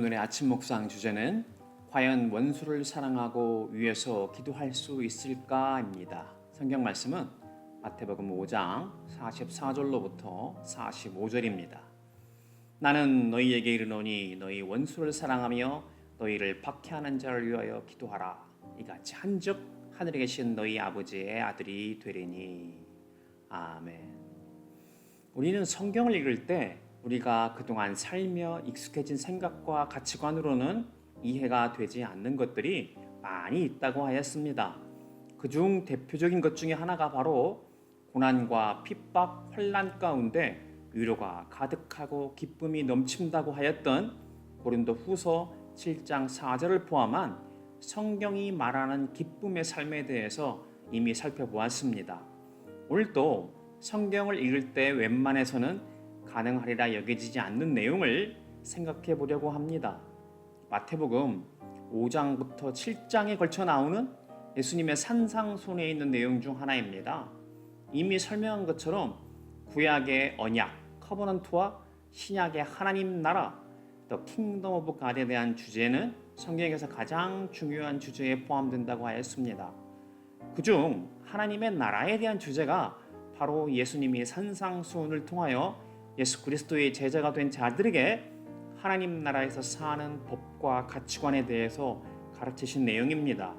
오늘의 아침 묵상 주제는 과연 원수를 사랑하고 위해서 기도할 수 있을까입니다. 성경 말씀은 마태복음 5장 44절로부터 45절입니다. 나는 너희에게 이르노니 너희 원수를 사랑하며 너희를 박해하는 자를 위하여 기도하라. 이같이 한즉 하늘에 계신 너희 아버지의 아들이 되리니. 아멘. 우리는 성경을 읽을 때 우리가 그동안 살며 익숙해진 생각과 가치관으로는 이해가 되지 않는 것들이 많이 있다고 하였습니다. 그중 대표적인 것 중에 하나가 바로 고난과 핍박, 환난 가운데 위로가 가득하고 기쁨이 넘친다고 하였던 고린도후서 7장 4절을 포함한 성경이 말하는 기쁨의 삶에 대해서 이미 살펴보았습니다. 오늘도 성경을 읽을 때 웬만해서는 가능하리라 여겨지지 않는 내용을 생각해 보려고 합니다. 마태복음 5장부터 7장에 걸쳐 나오는 예수님의 산상순에 있는 내용 중 하나입니다. 이미 설명한 것처럼 구약의 언약, 커버넌트와 신약의 하나님 나라, The Kingdom of God에 대한 주제는 성경에서 가장 중요한 주제에 포함된다고 하였습니다. 그중 하나님의 나라에 대한 주제가 바로 예수님이 산상수훈을 통하여 예수 그리스도의 제자가 된 자들에게 하나님 나라에서 사는 법과 가치관에 대해서 가르치신 내용입니다.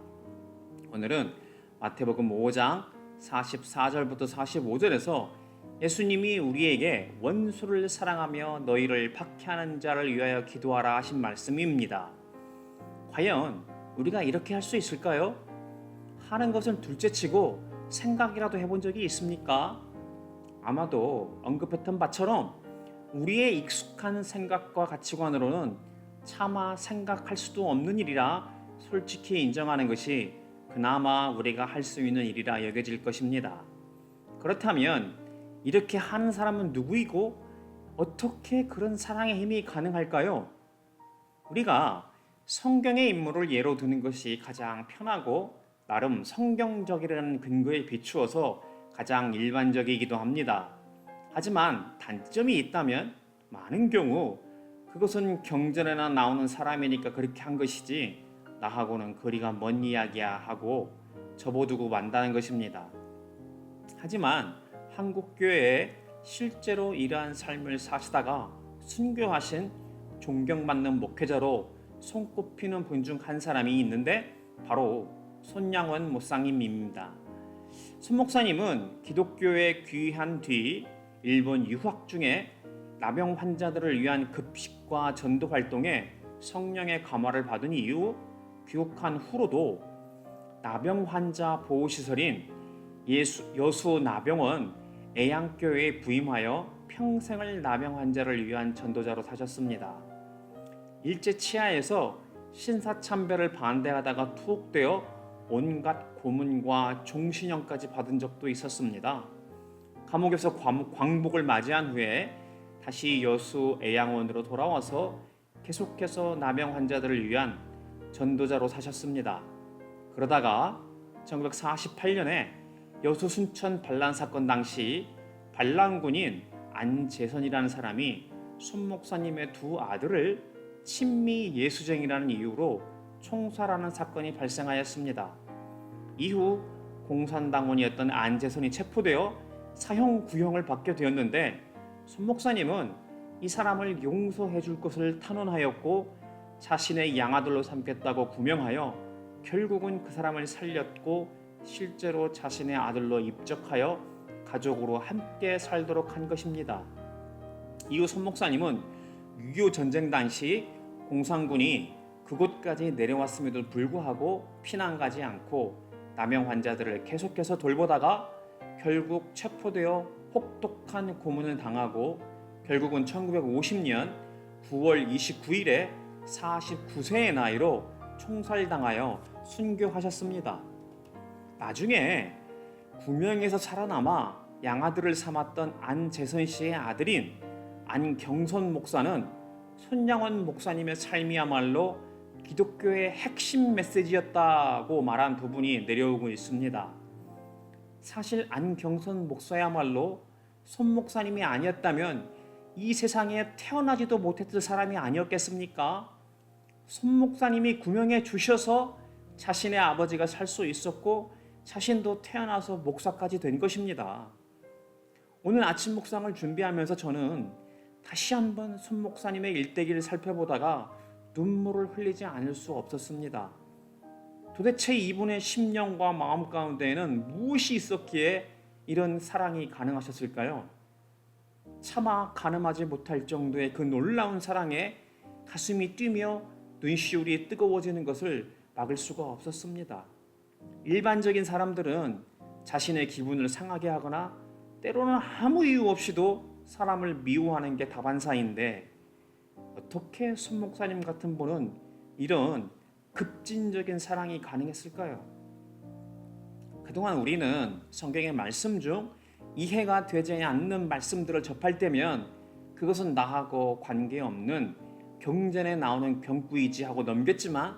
오늘은 마태복음 5장 44절부터 45절에서 예수님이 우리에게 원수를 사랑하며 너희를 박해하는 자를 위하여 기도하라 하신 말씀입니다. 과연 우리가 이렇게 할 수 있을까요? 하는 것은 둘째치고 생각이라도 해본 적이 있습니까? 아마도 언급했던 바처럼 우리의 익숙한 생각과 가치관으로는 차마 생각할 수도 없는 일이라 솔직히 인정하는 것이 그나마 우리가 할 수 있는 일이라 여겨질 것입니다. 그렇다면 이렇게 하는 사람은 누구이고 어떻게 그런 사랑의 힘이 가능할까요? 우리가 성경의 인물을 예로 드는 것이 가장 편하고 나름 성경적이라는 근거에 비추어서 가장 일반적이기도 합니다. 하지만 단점이 있다면 많은 경우 그것은 경전에나 나오는 사람이니까 그렇게 한 것이지 나하고는 거리가 먼 이야기야 하고 접어두고 만다는 것입니다. 하지만 한국교회에 실제로 이러한 삶을 사시다가 순교하신 존경받는 목회자로 손꼽히는 분 중 한 사람이 있는데 바로 손양원 목사님입니다. 손 목사님은 기독교에 귀한 뒤 일본 유학 중에 나병 환자들을 위한 급식과 전도 활동에 성령의 감화를 받은 이후 귀국한 후로도 나병 환자 보호시설인 여수 나병원 애양교회에 부임하여 평생을 나병 환자를 위한 전도자로 사셨습니다. 일제 치하에서 신사참배를 반대하다가 투옥되어 온갖 고문과 종신형까지 받은 적도 있었습니다. 감옥에서 광복을 맞이한 후에 다시 여수 애양원으로 돌아와서 계속해서 나병 환자들을 위한 전도자로 사셨습니다. 그러다가 1948년에 여수 순천 반란 사건 당시 반란군인 안재선이라는 사람이 손 목사님의 두 아들을 친미 예수쟁이라는 이유로 총살하는 사건이 발생하였습니다. 이후 공산당원이었던 안재선이 체포되어 사형 구형을 받게 되었는데 손 목사님은 이 사람을 용서해 줄 것을 탄원하였고 자신의 양아들로 삼겠다고 구명하여 결국은 그 사람을 살렸고 실제로 자신의 아들로 입적하여 가족으로 함께 살도록 한 것입니다. 이후 손 목사님은 6.25 전쟁 당시 공산군이 그곳까지 내려왔음에도 불구하고 피난 가지 않고 나병 환자들을 계속해서 돌보다가 결국 체포되어 혹독한 고문을 당하고 결국은 1950년 9월 29일에 49세의 나이로 총살당하여 순교하셨습니다. 나중에 구명에서 살아남아 양아들을 삼았던 안재선 씨의 아들인 안경선 목사는 손양원 목사님의 삶이야말로 기독교의 핵심 메시지였다고 말한 부분이 내려오고 있습니다. 사실 안경선 목사야말로 손 목사님이 아니었다면 이 세상에 태어나지도 못했을 사람이 아니었겠습니까? 손 목사님이 구명해 주셔서 자신의 아버지가 살 수 있었고 자신도 태어나서 목사까지 된 것입니다. 오늘 아침 묵상을 준비하면서 저는 다시 한번 손 목사님의 일대기를 살펴보다가 눈물을 흘리지 않을 수 없었습니다. 도대체 이분의 심령과 마음 가운데에는 무엇이 있었기에 이런 사랑이 가능하셨을까요? 차마 가늠하지 못할 정도의 그 놀라운 사랑에 가슴이 뛰며 눈시울이 뜨거워지는 것을 막을 수가 없었습니다. 일반적인 사람들은 자신의 기분을 상하게 하거나 때로는 아무 이유 없이도 사람을 미워하는 게 다반사인데 어떻게 손 목사님 같은 분은 이런 급진적인 사랑이 가능했을까요? 그동안 우리는 성경의 말씀 중 이해가 되지 않는 말씀들을 접할 때면 그것은 나하고 관계없는 경전에 나오는 병구이지 하고 넘겼지만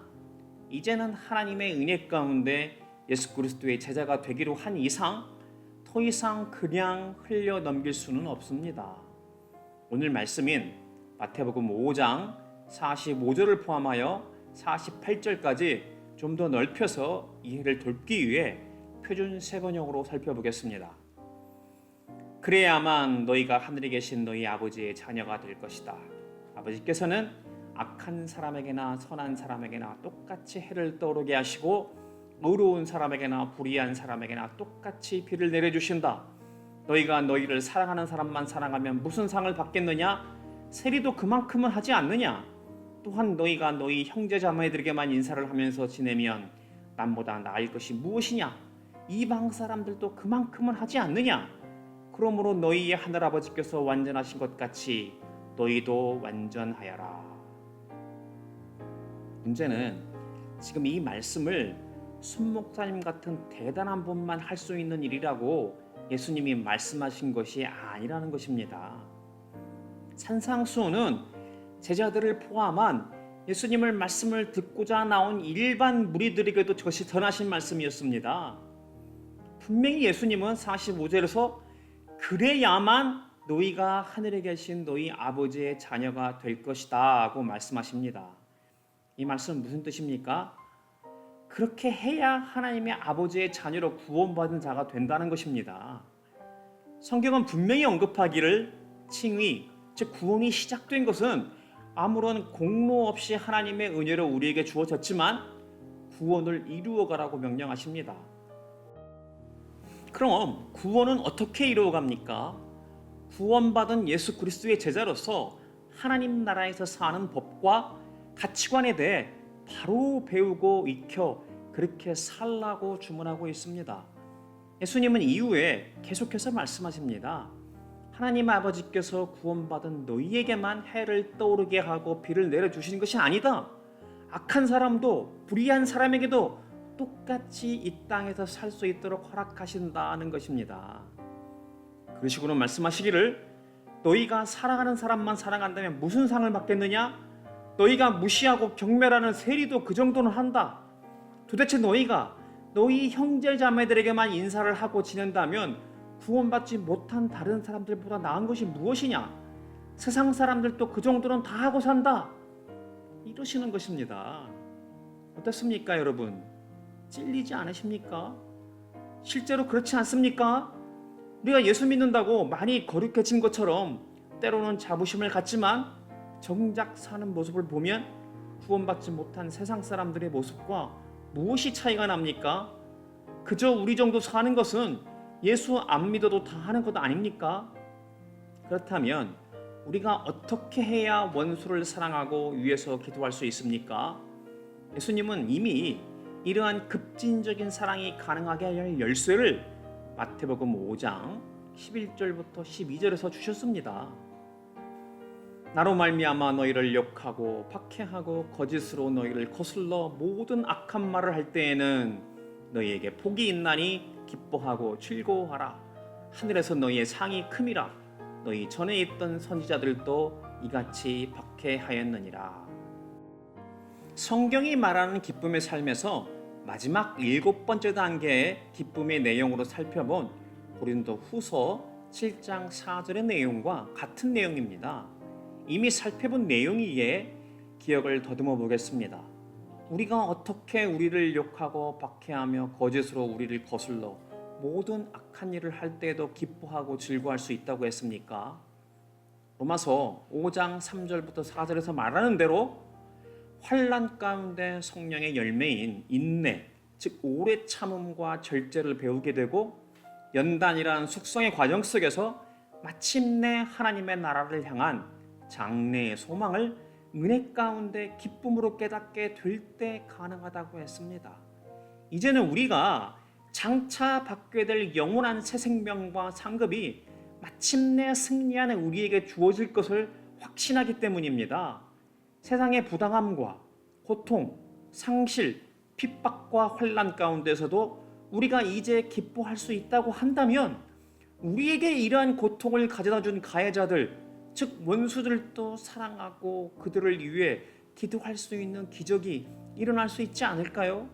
이제는 하나님의 은혜 가운데 예수 그리스도의 제자가 되기로 한 이상 더 이상 그냥 흘려 넘길 수는 없습니다. 오늘 말씀인 마태복음 5장 45절을 포함하여 48절까지 좀 더 넓혀서 이해를 돕기 위해 표준 세번역으로 살펴보겠습니다. 그래야만 너희가 하늘에 계신 너희 아버지의 자녀가 될 것이다. 아버지께서는 악한 사람에게나 선한 사람에게나 똑같이 해를 떠오르게 하시고 의로운 사람에게나 불의한 사람에게나 똑같이 비를 내려주신다. 너희가 너희를 사랑하는 사람만 사랑하면 무슨 상을 받겠느냐? 세리도 그만큼은 하지 않느냐? 또한 너희가 너희 형제자매들에게만 인사를 하면서 지내면 남보다 나을 것이 무엇이냐? 이방 사람들도 그만큼은 하지 않느냐? 그러므로 너희의 하늘아버지께서 완전하신 것 같이 너희도 완전하여라. 문제는 지금 이 말씀을 손 목사님 같은 대단한 분만 할 수 있는 일이라고 예수님이 말씀하신 것이 아니라는 것입니다. 산상수훈은 제자들을 포함한 예수님을 말씀을 듣고자 나온 일반 무리들에게도 저것이 전하신 말씀이었습니다. 분명히 예수님은 45절에서 그래야만 너희가 하늘에 계신 너희 아버지의 자녀가 될 것이다 하고 말씀하십니다. 이 말씀은 무슨 뜻입니까? 그렇게 해야 하나님의 아버지의 자녀로 구원받은 자가 된다는 것입니다. 성경은 분명히 언급하기를 칭의, 즉 구원이 시작된 것은 아무런 공로 없이 하나님의 은혜로 우리에게 주어졌지만 구원을 이루어가라고 명령하십니다. 그럼 구원은 어떻게 이루어갑니까? 구원받은 예수 그리스도의 제자로서 하나님 나라에서 사는 법과 가치관에 대해 바로 배우고 익혀 그렇게 살라고 주문하고 있습니다. 예수님은 이후에 계속해서 말씀하십니다. 하나님 아버지께서 구원받은 너희에게만 해를 떠오르게 하고 비를 내려주시는 것이 아니다. 악한 사람도 불의한 사람에게도 똑같이 이 땅에서 살 수 있도록 허락하신다는 것입니다. 그러시고는 말씀하시기를 너희가 사랑하는 사람만 사랑한다면 무슨 상을 받겠느냐? 너희가 무시하고 경멸하는 세리도 그 정도는 한다. 도대체 너희가 너희 형제 자매들에게만 인사를 하고 지낸다면 구원받지 못한 다른 사람들보다 나은 것이 무엇이냐? 세상 사람들도 그 정도는 다 하고 산다. 이러시는 것입니다. 어떻습니까, 여러분? 찔리지 않으십니까? 실제로 그렇지 않습니까? 우리가 예수 믿는다고 많이 거룩해진 것처럼 때로는 자부심을 갖지만 정작 사는 모습을 보면 구원받지 못한 세상 사람들의 모습과 무엇이 차이가 납니까? 그저 우리 정도 사는 것은 예수 안 믿어도 다 하는 것 아닙니까? 그렇다면 우리가 어떻게 해야 원수를 사랑하고 위해서 기도할 수 있습니까? 예수님은 이미 이러한 급진적인 사랑이 가능하게 할 열쇠를 마태복음 5장 11절부터 12절에서 주셨습니다. 나로 말미암아 너희를 욕하고 박해하고 거짓으로 너희를 거슬러 모든 악한 말을 할 때에는 너희에게 복이 있나니 기뻐하고 즐거워하라. 하늘에서 너희의 상이 큼이라. 너희 전에 있던 선지자들도 이같이 박해하였느니라. 성경이 말하는 기쁨의 삶에서 마지막 7번째 단계의 기쁨의 내용으로 살펴본 고린도 후서 7장 4절의 내용과 같은 내용입니다. 이미 살펴본 내용이기에 기억을 더듬어 보겠습니다. 우리가 어떻게 우리를 욕하고 박해하며 거짓으로 우리를 거슬러 모든 악한 일을 할 때에도 기뻐하고 즐거워할 수 있다고 했습니까? 로마서 5장 3절부터 4절에서 말하는 대로 환난 가운데 성령의 열매인 인내, 즉 오래 참음과 절제를 배우게 되고 연단이란 숙성의 과정 속에서 마침내 하나님의 나라를 향한 장래의 소망을 은혜 가운데 기쁨으로 깨닫게 될 때 가능하다고 했습니다. 이제는 우리가 장차 받게 될 영원한 새 생명과 상급이 마침내 승리하는 우리에게 주어질 것을 확신하기 때문입니다. 세상의 부당함과 고통, 상실, 핍박과 환난 가운데서도 우리가 이제 기뻐할 수 있다고 한다면 우리에게 이러한 고통을 가져다 준 가해자들, 즉 원수들도 사랑하고 그들을 위해 기도할 수 있는 기적이 일어날 수 있지 않을까요?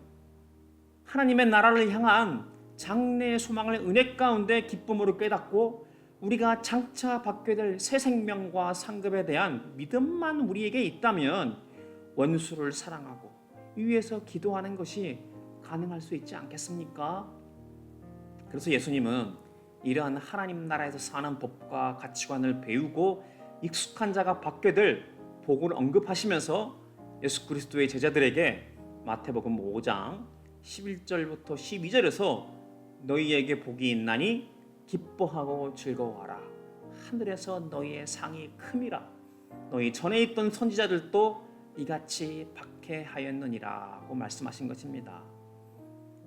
하나님의 나라를 향한 장래의 소망을 은혜 가운데 기쁨으로 깨닫고 우리가 장차 받게 될 새 생명과 상급에 대한 믿음만 우리에게 있다면 원수를 사랑하고 위해서 기도하는 것이 가능할 수 있지 않겠습니까? 그래서 예수님은 이러한 하나님 나라에서 사는 법과 가치관을 배우고 익숙한 자가 받게 될 복을 언급하시면서 예수 그리스도의 제자들에게 마태복음 5장 11절부터 12절에서 너희에게 복이 있나니 기뻐하고 즐거워하라. 하늘에서 너희의 상이 큼이라. 너희 전에 있던 선지자들도 이같이 박해하였느니라고 말씀하신 것입니다.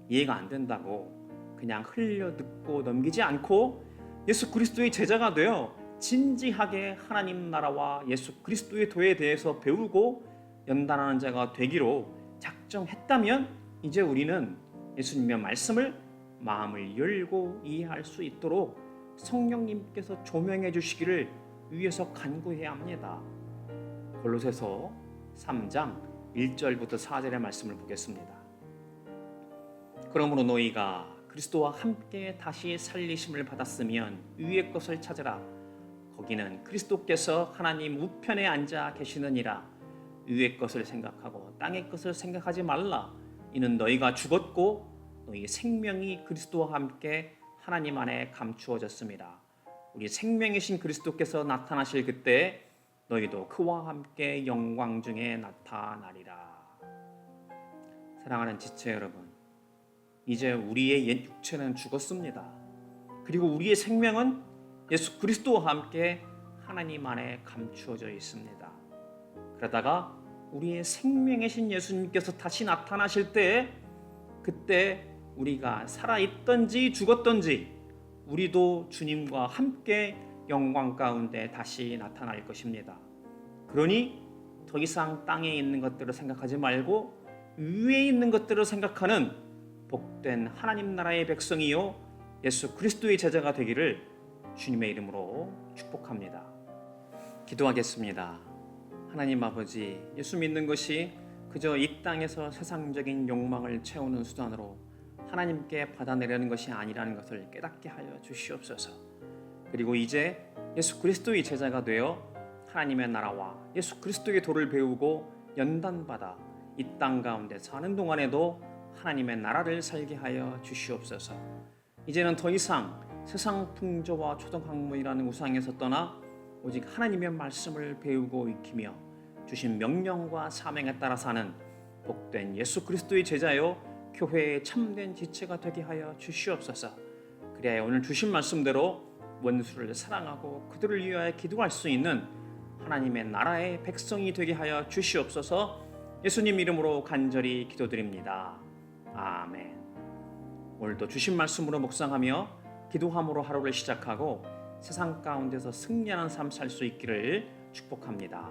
이해가 안 된다고 그냥 흘려 듣고 넘기지 않고 예수 그리스도의 제자가 되어 진지하게 하나님 나라와 예수 그리스도의 도에 대해서 배우고 연단하는 자가 되기로 작정했다면 이제 우리는 예수님의 말씀을 마음을 열고 이해할 수 있도록 성령님께서 조명해 주시기를 위해서 간구해야 합니다. 골로새서 3장 1절부터 4절의 말씀을 보겠습니다. 그러므로 너희가 그리스도와 함께 다시 살리심을 받았으면 위의 것을 찾으라. 거기는 그리스도께서 하나님 우편에 앉아 계시느니라. 위의 것을 생각하고 땅의 것을 생각하지 말라. 이는 너희가 죽었고 너희 생명이 그리스도와 함께 하나님 안에 감추어졌습니다. 우리 생명이신 그리스도께서 나타나실 그때 너희도 그와 함께 영광 중에 나타나리라. 사랑하는 지체 여러분, 이제 우리의 옛 육체는 죽었습니다. 그리고 우리의 생명은 예수 그리스도와 함께 하나님 안에 감추어져 있습니다. 그러다가 우리의 생명이신 예수님께서 다시 나타나실 때 그때 우리가 살아있던지 죽었던지 우리도 주님과 함께 영광 가운데 다시 나타날 것입니다. 그러니 더 이상 땅에 있는 것들을 생각하지 말고 위에 있는 것들을 생각하는 복된 하나님 나라의 백성이요 예수 그리스도의 제자가 되기를 주님의 이름으로 축복합니다. 기도하겠습니다. 하나님 아버지, 예수 믿는 것이 그저 이 땅에서 세상적인 욕망을 채우는 수단으로 하나님께 받아내려는 것이 아니라는 것을 깨닫게 하여 주시옵소서. 그리고 이제 예수 그리스도의 제자가 되어 하나님의 나라와 예수 그리스도의 도를 배우고 연단받아 이 땅 가운데 사는 동안에도 하나님의 나라를 살게 하여 주시옵소서. 이제는 더 이상 세상 풍조와 초등학문이라는 우상에서 떠나 오직 하나님의 말씀을 배우고 익히며 주신 명령과 사명에 따라 사는 복된 예수 그리스도의 제자요 교회의 참된 지체가 되게 하여 주시옵소서. 그래야 오늘 주신 말씀대로 원수를 사랑하고 그들을 위하여 기도할 수 있는 하나님의 나라의 백성이 되게 하여 주시옵소서. 예수님 이름으로 간절히 기도드립니다. 아멘. 오늘도 주신 말씀으로 묵상하며 기도함으로 하루를 시작하고 세상 가운데서 승리하는 삶 살 수 있기를 축복합니다.